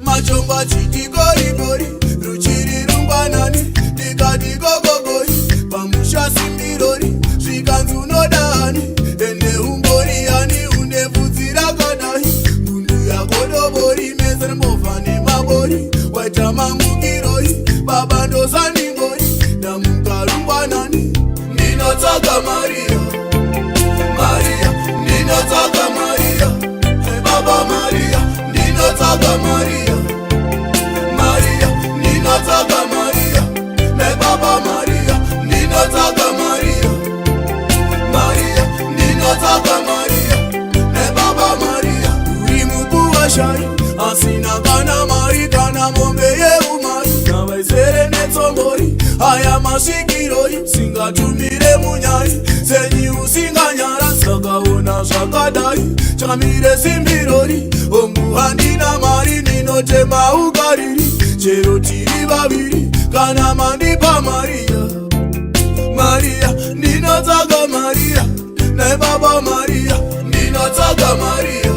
Machomba chiti gori gori, ruchiri rumbanani, dika diko gogori, pamusha simbirori, zvikanzu nodani, ende umbori yani unevuzira kadahi, bundu yako dobori, mezere mbofane mabori, waita mangukiroi, baba ndozani ngori, damuka rumbanani, ninotaka Maria, Maria, ninotaka Maria, hey baba Maria, ninotaka Maria, Maria, ninotaka Maria, hey baba Maria, ninotaka Maria, Maria, ninotaka Maria, hey baba Maria. Uri mkuu wa shari, asina kana mari kana mombe ye umari, na waisere netombori, haya mashikiroi, singatumire munyari, senyi usinganyara, sakaona shakadai, chamire simbirori, omuhandi na mari ninotema ukariri, chero tiri babiri, kana mandipa Maria, Maria, ninotaka Maria, ne baba Maria, ninotaka Maria,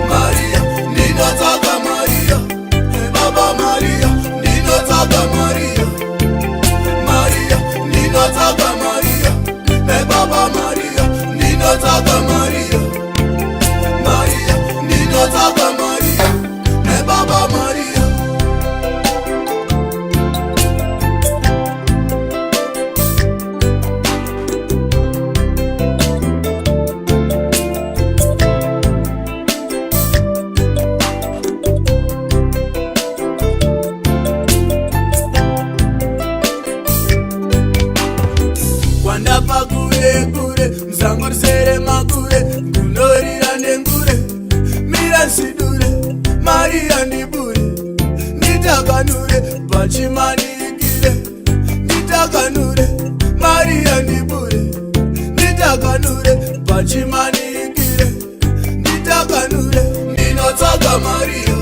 Maria, ninotaka Maria, ne baba Maria, ninotaka Maria, Maria, ninotaka Maria, ne baba Maria, ninotaka Maria, Maria, ninotaka Maria, ne baba Maria. Kwandapa kure kure, mzango sere makure, kunorira nengure, mira sidure, Maria nibure, nitakanure, pachimani ikile, nitakanure, Maria nibure, nitakanure, pachimani ikile, nitakanure, ninotaka Maria.